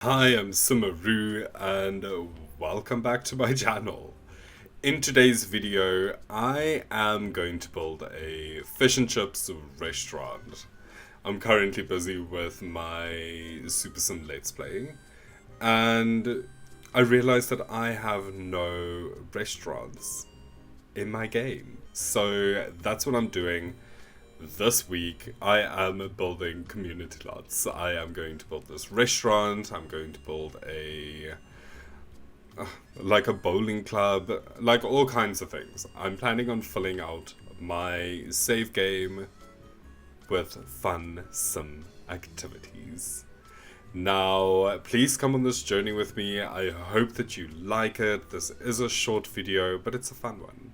Hi, I'm Sumaru and welcome back to my channel. In today's video, I am going to build a fish and chips restaurant. I'm currently busy with my Super Sim Let's Play, and I realized that I have no restaurants in my game. So that's what I'm doing. This week, I am building community lots. I am going to build this restaurant. I'm going to build like a bowling club, like all kinds of things. I'm planning on filling out my save game with fun sim activities. Now, please come on this journey with me. I hope that you like it. This is a short video, but it's a fun one.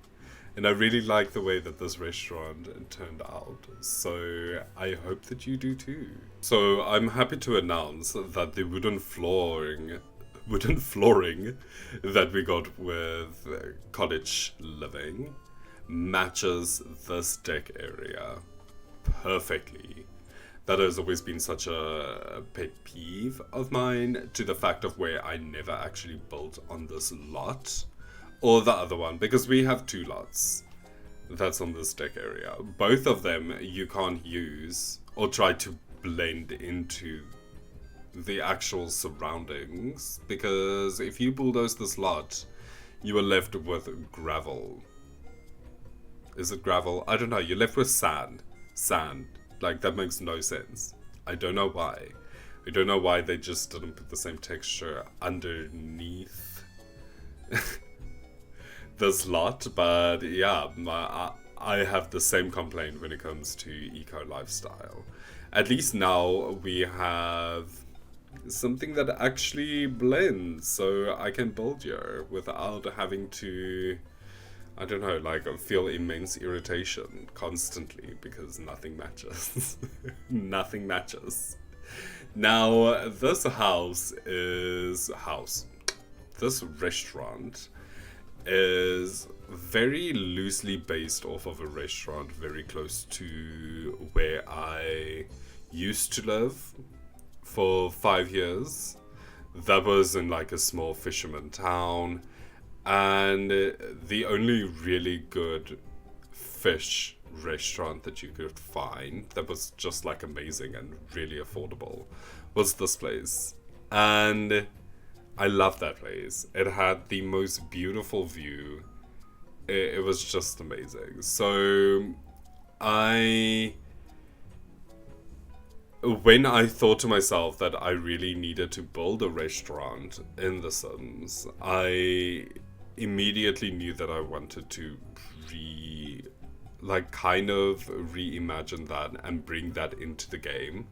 And I really like the way that this restaurant turned out, so I hope that you do too. So I'm happy to announce that the wooden flooring that we got with cottage living matches this deck area perfectly. That has always been such a pet peeve of mine, to the fact of where I never actually built on this lot or the other one, because we have two lots that's on this deck area. Both of them you can't use or try to blend into the actual surroundings, because if you bulldoze this lot, you are left with gravel. Is it gravel? I don't know. You're left with sand. Sand. Like, that makes no sense. I don't know why. I don't know why they just didn't put the same texture underneath this lot, but yeah, I have the same complaint when it comes to eco lifestyle. At least now we have something that actually blends, so I can build here without having to, I don't know, like feel immense irritation constantly because nothing matches. Nothing matches. Now, this restaurant is very loosely based off of a restaurant very close to where I used to live for 5 years. That was in like a small fisherman town, and the only really good fish restaurant that you could find that was just like amazing and really affordable was this place. And I loved that place. It had the most beautiful view. It was just amazing. So I when I thought to myself that I really needed to build a restaurant in The Sims, I immediately knew that I wanted to kind of reimagine that and bring that into the game.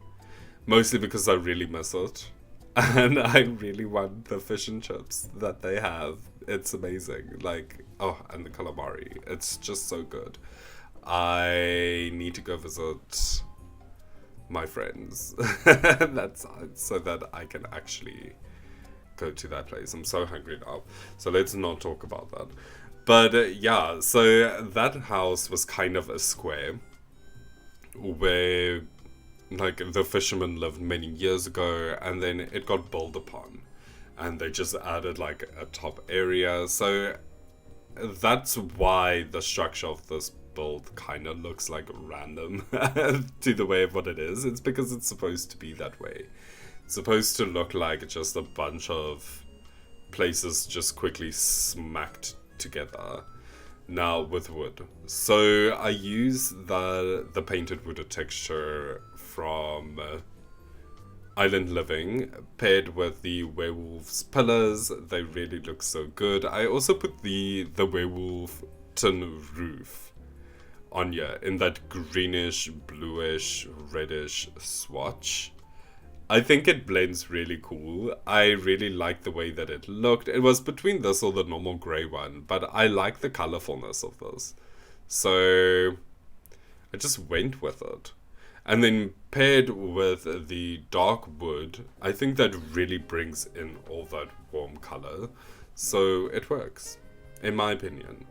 Mostly because I really miss it. And I really want the fish and chips that they have. It's amazing. Like, oh, and the calamari. It's just so good. I need to go visit my friends. That's so that I can actually go to that place. I'm so hungry now. So let's not talk about that. But yeah, so that house was kind of a square where like the fishermen lived many years ago, and then it got built upon, and they just added like a top area. So that's why the structure of this build kind of looks like random to the way of what it is. It's because it's supposed to be that way. It's supposed to look like just a bunch of places just quickly smacked together now with wood. So I use the painted wood texture from Island Living paired with the werewolf's pillars. They really look so good. I also put the werewolf tin roof on here in that greenish, bluish, reddish swatch. I think it blends really cool. I really like the way that it looked. It was between this or the normal grey one, but I like the colorfulness of this. So I just went with it. And then paired with the dark wood, I think that really brings in all that warm color. So it works, in my opinion.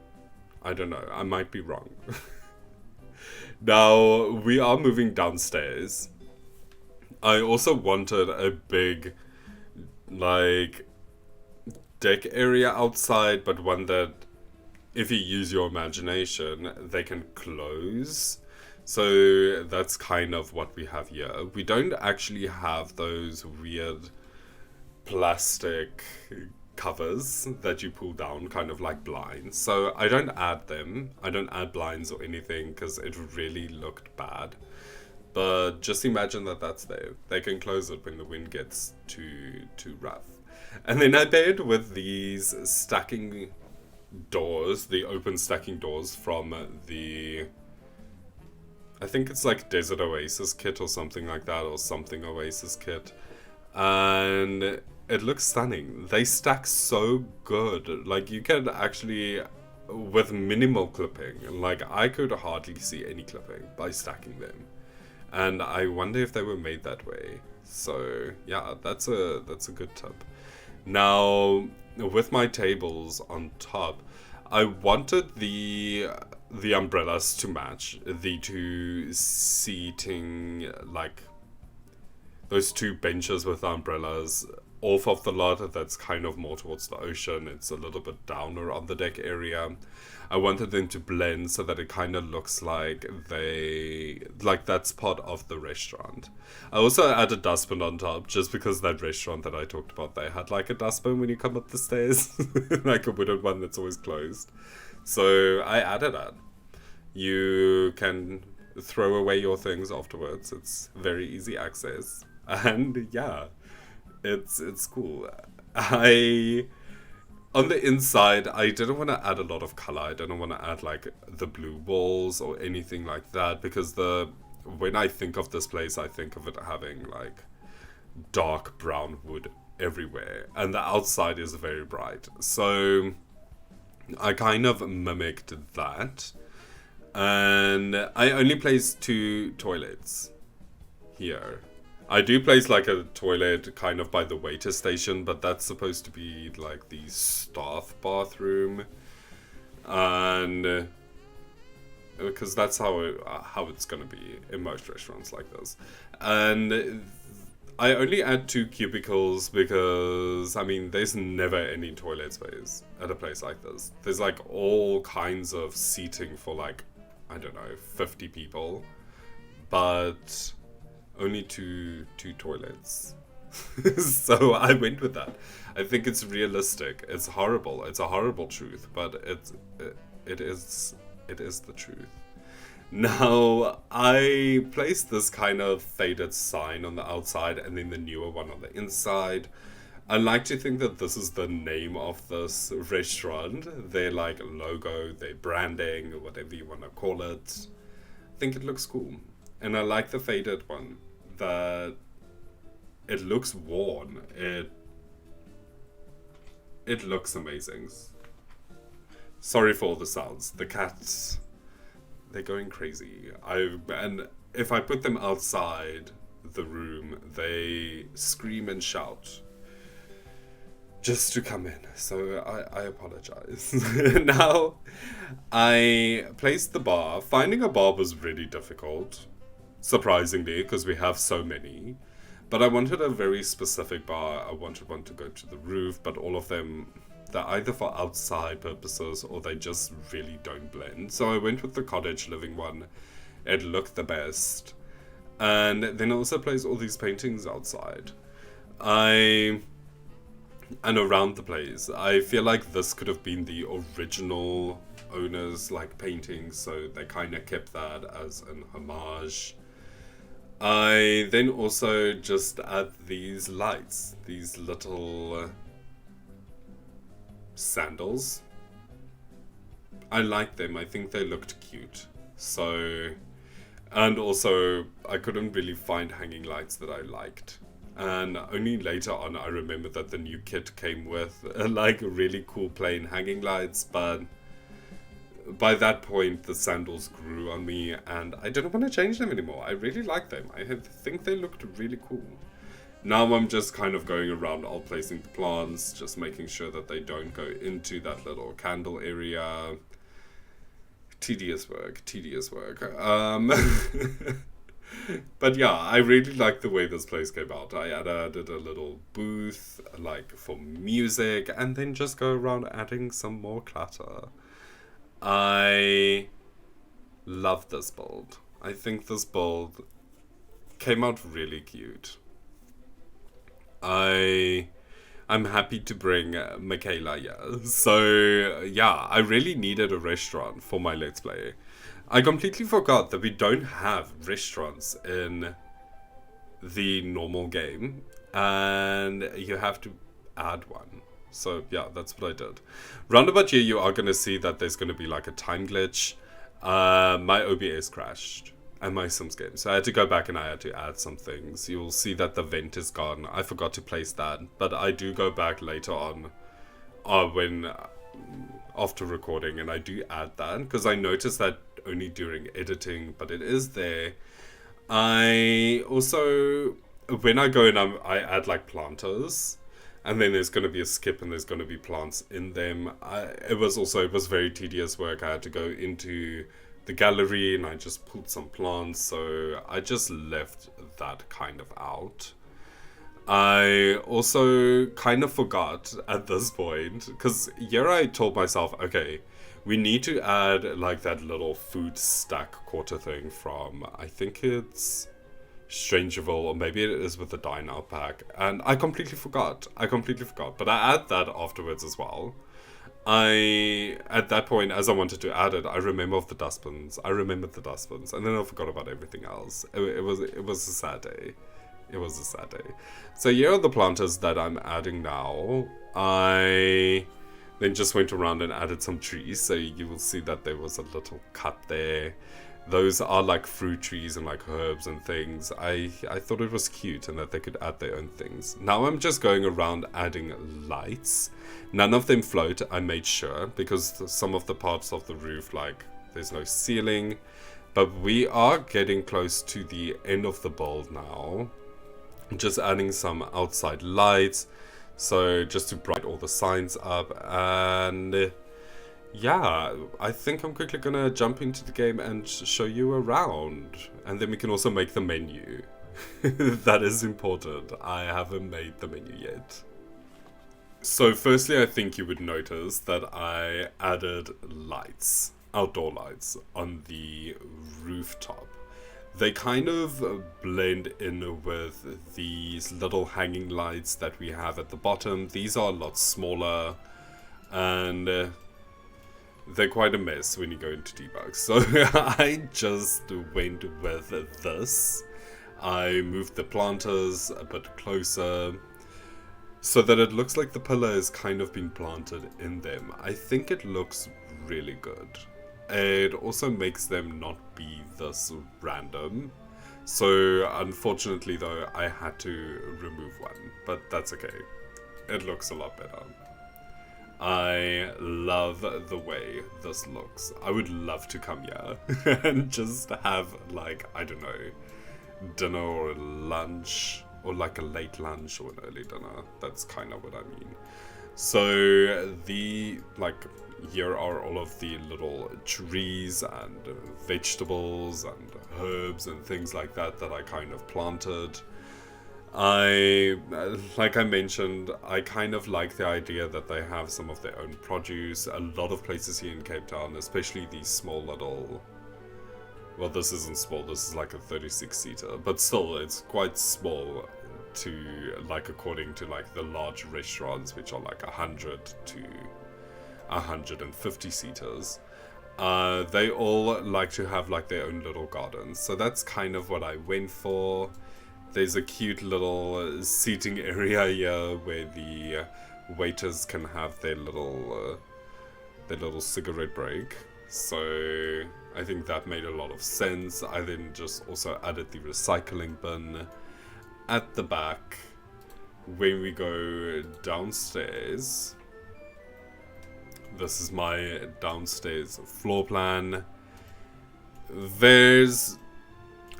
I don't know, I might be wrong. Now, we are moving downstairs. I also wanted a big like deck area outside, but one that, if you use your imagination, they can close. So that's kind of what we have here. We don't actually have those weird plastic covers that you pull down, kind of like blinds. So I don't add them. I don't add blinds or anything because it really looked bad. But just imagine that that's there. They can close it when the wind gets too rough. And then I paired with these stacking doors, the open stacking doors from the, I think it's like Desert Oasis kit or something like that, or something Oasis kit. And it looks stunning. They stack so good. Like, you can actually, with minimal clipping, like I could hardly see any clipping by stacking them. And I wonder if they were made that way. So yeah, that's a good tip. Now, with my tables on top, I wanted the umbrellas to match the two seating, like those two benches with umbrellas off of the lot that's kind of more towards the ocean. It's a little bit downer on the deck area. I wanted them to blend so that it kind of looks like that's part of the restaurant. I also added dustbin on top just because that restaurant that I talked about, they had like a dustbin when you come up the stairs, like a wooden one that's always closed. So I added that. You can throw away your things afterwards. It's very easy access. And yeah, it's cool. On the inside, I didn't want to add a lot of color. I didn't want to add like the blue walls or anything like that, because when I think of this place, I think of it having like dark brown wood everywhere, and the outside is very bright. So I kind of mimicked that, and I only placed 2 toilets here. I do place like a toilet kind of by the waiter station, but that's supposed to be like the staff bathroom, and because that's how it's gonna be in most restaurants like this. And I only add 2 cubicles because, I mean, there's never any toilet space at a place like this. There's like all kinds of seating for like, I don't know, 50 people, but only two toilets. So I went with that. I think it's realistic. It's horrible. It's a horrible truth, but it is the truth. Now, I placed this kind of faded sign on the outside and then the newer one on the inside. I like to think that this is the name of this restaurant. Their like logo, their branding, or whatever you want to call it. I think it looks cool. And I like the faded one, that it looks worn. It looks amazing. Sorry for all the sounds. The cats, they're going crazy. And if I put them outside the room, they scream and shout just to come in. So I apologize. Now, I placed the bar. Finding a bar was really difficult, surprisingly, because we have so many. But I wanted a very specific bar. I wanted one to go to the roof, but all of them, they're either for outside purposes or they just really don't blend. So I went with the cottage living one. It looked the best. And then I also placed all these paintings outside. And around the place. I feel like this could have been the original owner's like paintings, so they kind of kept that as an homage. I then also just add these lights, these little sandals. I like them. I think they looked cute. So, and also I couldn't really find hanging lights that I liked. And only later on I remembered that the new kit came with like really cool plain hanging lights, but by that point the sandals grew on me and I didn't want to change them anymore. I really like them. I think they looked really cool. Now I'm just kind of going around all placing the plants, just making sure that they don't go into that little candle area. Tedious work. But yeah, I really like the way this place came out. I added a little booth, like, for music, and then just go around adding some more clutter. I love this build. I think this build came out really cute. I'm happy to bring Michaela here. So yeah, I really needed a restaurant for my Let's Play. I completely forgot that we don't have restaurants in the normal game, and you have to add one. So yeah, that's what I did. Roundabout here, you are going to see that there's going to be like a time glitch. My OBS crashed and my Sims game, so I had to go back and I had to add some things. You'll see that the vent is gone. I forgot to place that, but I do go back later on when after recording, and I do add that because I noticed that only during editing, but it is there. I also, when I go in, I add like planters, and then there's going to be a skip and there's going to be plants in them. It was very tedious work. I had to go into the gallery and I just pulled some plants, so I just left that kind of out. I also kind of forgot at this point, because here I told myself, okay, we need to add like that little food stack quarter thing from, I think it's Strangerville, or maybe it is with the DINE pack, and I completely forgot. But I add that afterwards as well. At that point, as I wanted to add it, I remembered the dustbins, and then I forgot about everything else. It was a sad day. It was a sad day. So here are the planters that I'm adding now. I then just went around and added some trees, so you will see that there was a little cut there. Those are like fruit trees and like herbs and things. I thought it was cute and that they could add their own things. Now I'm just going around adding lights. None of them float, I made sure, because some of the parts of the roof, like, there's no ceiling. But we are getting close to the end of the build now. Just adding some outside lights, so just to brighten all the signs up. And yeah, I think I'm quickly gonna jump into the game and show you around, and then we can also make the menu. That is important. I haven't made the menu yet. So firstly, I think you would notice that I added lights, outdoor lights, on the rooftop. They kind of blend in with these little hanging lights that we have at the bottom. These are a lot smaller, and they're quite a mess when you go into debug. So I just went with this. I moved the planters a bit closer so that it looks like the pillar is kind of been planted in them. I think it looks really good. It also makes them not be this random. So unfortunately though, I had to remove one, but that's okay. It looks a lot better. I love the way this looks. I would love to come here and just have, like, I don't know, dinner or lunch, or like a late lunch or an early dinner. That's kind of what I mean. So here are all of the little trees and vegetables and herbs and things like that I kind of planted. Like I mentioned, I kind of like the idea that they have some of their own produce. A lot of places here in Cape Town, especially these small little... Well, this isn't small, this is like a 36-seater, but still, it's quite small to, like, according to, like, the large restaurants, which are like 100 to 150 seaters. They all like to have, like, their own little gardens, so that's kind of what I went for. There's a cute little seating area here where the waiters can have their little cigarette break. So I think that made a lot of sense. I then just also added the recycling bin at the back. When we go downstairs, this is my downstairs floor plan.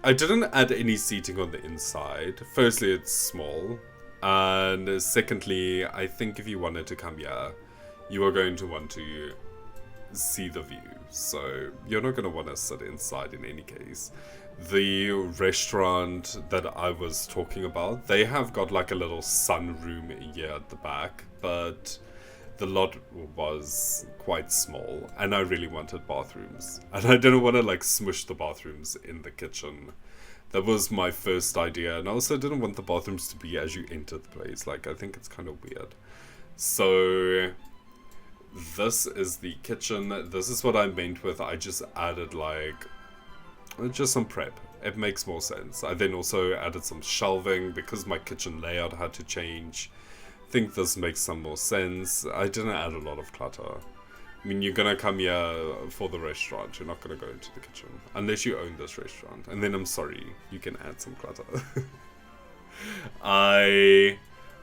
I didn't add any seating on the inside. Firstly, it's small. And secondly, I think if you wanted to come here, you are going to want to see the view. So you're not going to want to sit inside in any case. The restaurant that I was talking about, they have got like a little sunroom here at the back, but the lot was quite small and I really wanted bathrooms. And I didn't want to like smush the bathrooms in the kitchen. That was my first idea, and I also didn't want the bathrooms to be as you enter the place. Like, I think it's kind of weird. So this is the kitchen. This is what I meant with I just added like just some prep. It makes more sense. I then also added some shelving because my kitchen layout had to change. I think this makes some more sense. I didn't add a lot of clutter. I mean, you're gonna come here for the restaurant. You're not gonna go into the kitchen unless you own this restaurant. And then I'm sorry, you can add some clutter. I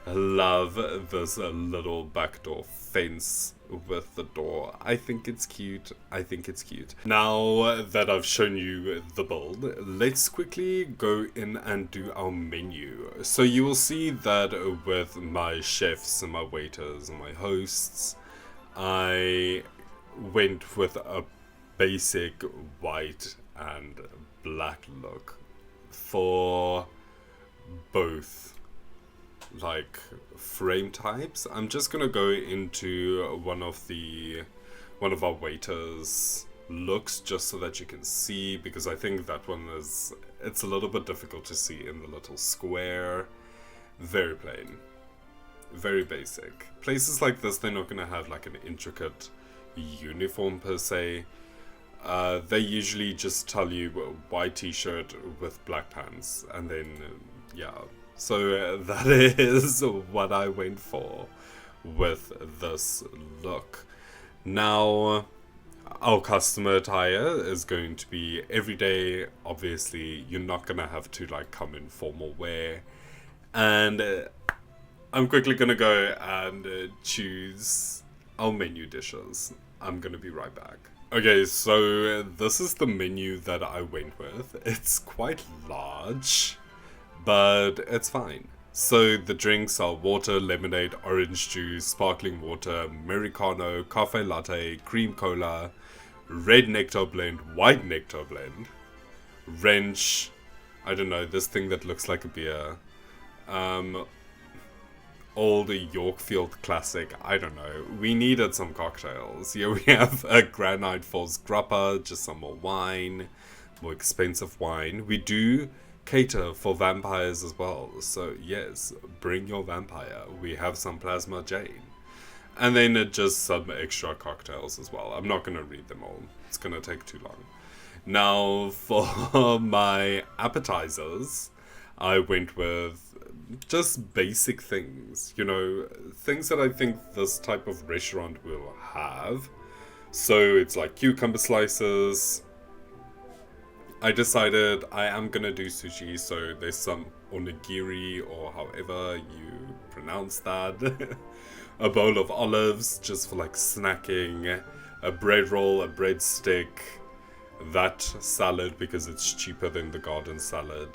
love this little backdoor fence with the door. I think it's cute. I think it's cute. Now that I've shown you the build, let's quickly go in and do our menu. So you will see that with my chefs and my waiters and my hosts, I went with a basic white and black look for both like frame types. I'm just gonna go into one of our waiters looks just so that you can see, because I think that one it's a little bit difficult to see in the little square. Very plain, very basic. Places like this, they're not gonna have like an intricate uniform per se. They usually just tell you white t-shirt with black pants, and then yeah. So that is what I went for with this look. Now, our customer attire is going to be everyday. Obviously, you're not gonna have to like come in formal wear. And I'm quickly gonna go and choose our menu dishes. I'm gonna be right back. Okay, so this is the menu that I went with. It's quite large, but it's fine. So the drinks are water, lemonade, orange juice, sparkling water, Americano, cafe latte, cream cola, red nectar blend, white nectar blend, wrench, I don't know, this thing that looks like a beer, old Yorkfield classic, I don't know. We needed some cocktails. Here we have a Granite Falls grappa, just some more wine, more expensive wine. We do cater for vampires as well, so yes, bring your vampire. We have some Plasma Jane. And then just some extra cocktails as well. I'm not going to read them all. It's going to take too long. Now, for my appetizers, I went with just basic things, you know, things that I think this type of restaurant will have. So it's like cucumber slices. I decided I am gonna do sushi, so there's some onigiri, or however you pronounce that. A bowl of olives, just for like snacking. A bread roll, a breadstick. That salad, because it's cheaper than the garden salad.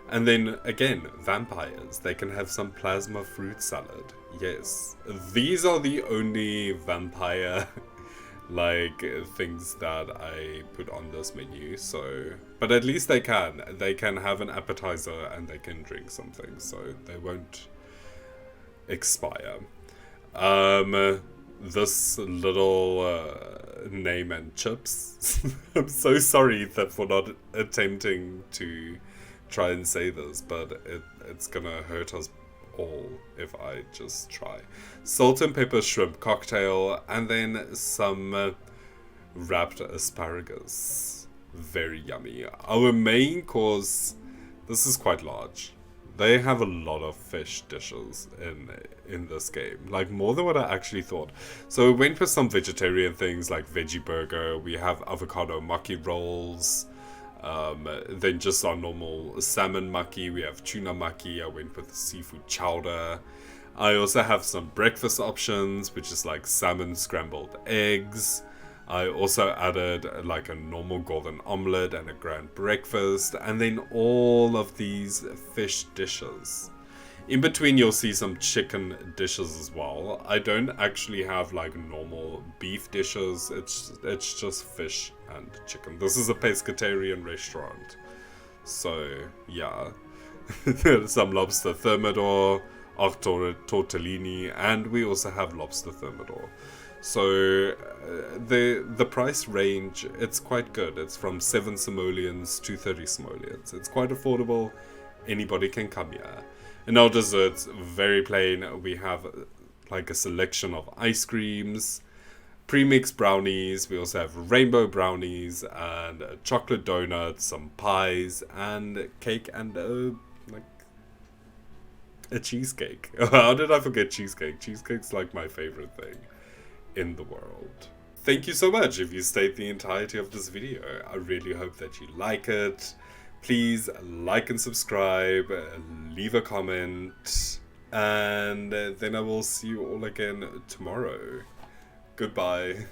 And then, again, vampires. They can have some plasma fruit salad. Yes. These are the only vampire like things that I put on this menu, so but at least they can have an appetizer and they can drink something, so they won't expire. This little name and chips. I'm so sorry that for not attempting to try and say this, but it's gonna hurt us all if I just try. Salt and pepper shrimp cocktail, and then some wrapped asparagus. Very yummy. Our main course, this is quite large. They have a lot of fish dishes in this game, like more than what I actually thought. So we went for some vegetarian things like veggie burger. We have avocado maki rolls. Then just our normal salmon maki. We have tuna maki. I went with the seafood chowder. I also have some breakfast options, which is like salmon scrambled eggs. I also added like a normal golden omelette and a grand breakfast, and then all of these fish dishes. In between you'll see some chicken dishes as well. I don't actually have like normal beef dishes, it's just fish and chicken. This is a pescatarian restaurant. So, yeah. Some lobster thermidor, tortellini, and we also have lobster thermidor. So the price range, it's quite good. It's from 7 simoleons to 30 simoleons. It's quite affordable. Anybody can come here. And our desserts, very plain. We have like a selection of ice creams, pre-mixed brownies. We also have rainbow brownies and chocolate donuts, some pies, and cake, and like a cheesecake. How did I forget cheesecake? Cheesecake's like my favorite thing in the world. Thank you so much if you stayed the entirety of this video. I really hope that you like it. Please like and subscribe, leave a comment, and then I will see you all again tomorrow. Goodbye.